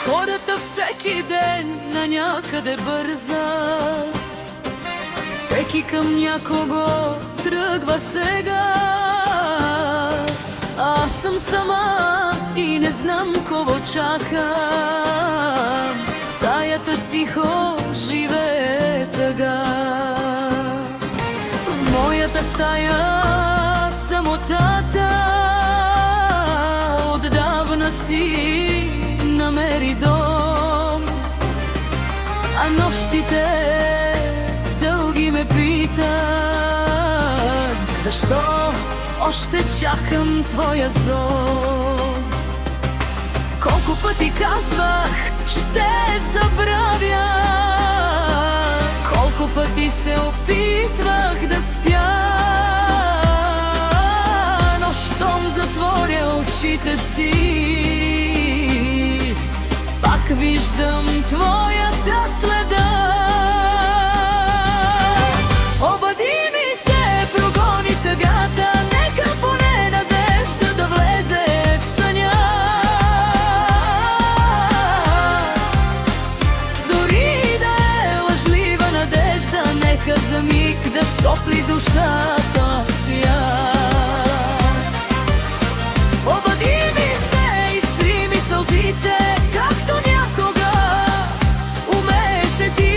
Хората всеки ден на някъде бързат, всеки към някого тръгва сега. Аз съм сама и не знам кого чакам. Стаята тихо живее тъга. В моята стая самотата отдавна си намери дом, а нощите дълги ме питат: защо още чакам твоя зов? Колко пъти казвах, ще забравя, колко пъти се опитвах да спя, но щом затворя очите си, пак виждам твоята следа. Обади ми се, прогони тъгата, нека поне надежда да влезе в съня. Дори да е лъжлива надежда, нека за миг да стопли душата тя. Обади ми се, изтри ми сълзите, както някога умееше ти.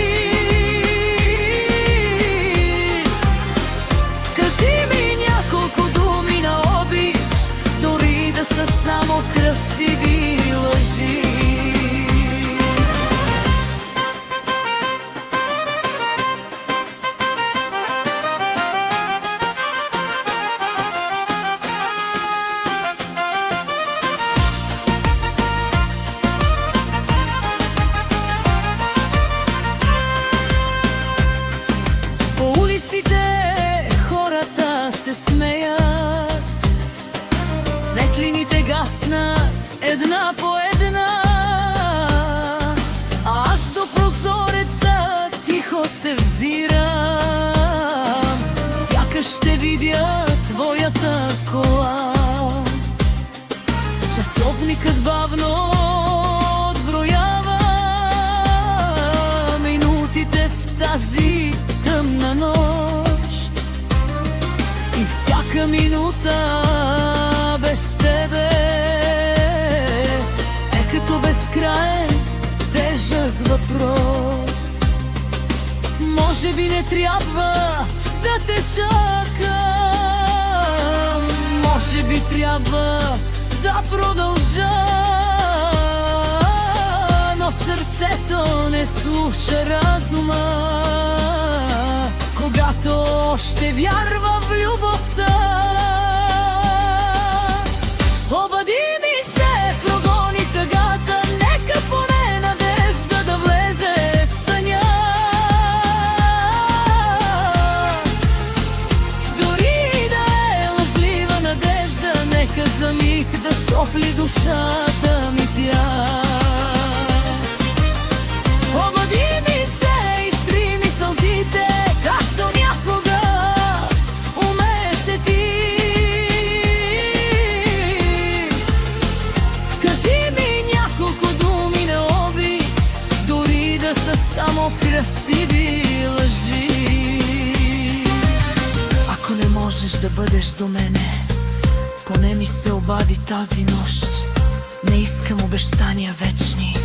Кажи ми няколко думи на обич, дори да са само красиви лъжи. Хората се смеят, светлините гаснат една по една, а аз до прозореца тихо се взирам, сякаш ще видя твоята кола. Часовникът бавно отброява минутите в тази тъмна нощ, и всяка минута без тебе е като безкраен тежък въпрос. Може би не трябва да те чакам, може би трябва да продължа, но сърцето не слуша разума, когато още вярва в любовта. Обади ми се, прогони тъгата, нека поне надежда да влезе в съня. Дори да е лъжлива надежда, нека за миг да стопли душата ми тя. Обади ми се, изтри ми сълзите, както някога умееше ти. Кажи ми няколко думи на обич, дори да са само красиви лъжи. Ако не можеш да бъдеш до мене, поне ми се обади тази нощ. Не искам обещания вечни,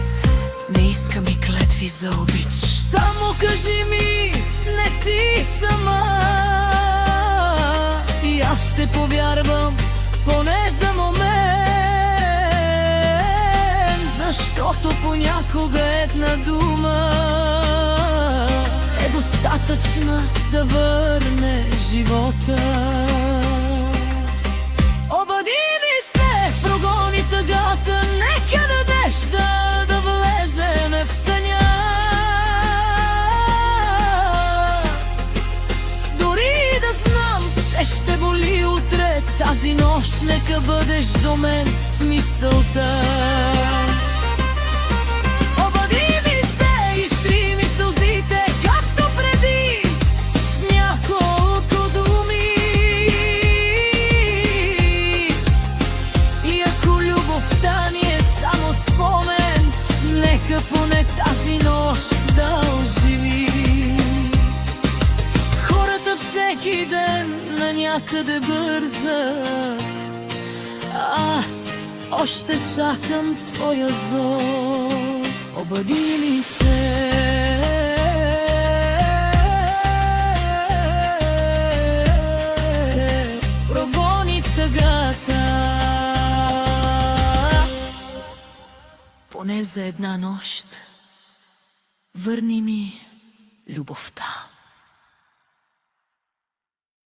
не искам и клетви за обич. Само кажи ми, не си сама, и аз ще повярвам поне за момент, защото понякога една дума е достатъчна да върне живота. Обади ми се, прогони тъгата, нека надежда да влеземе в съня. Дори да знам, че ще боли утре, тази нощ нека бъдеш до мен в мисълта. Обади ми се, изтри ми сълзите, както преди, с няколко думи. И ако любовта ни е само спомен, някъде бързат. Аз още чакам твоя зов. Обади ми се. Прогони тъгата. Поне за една нощ върни ми любовта.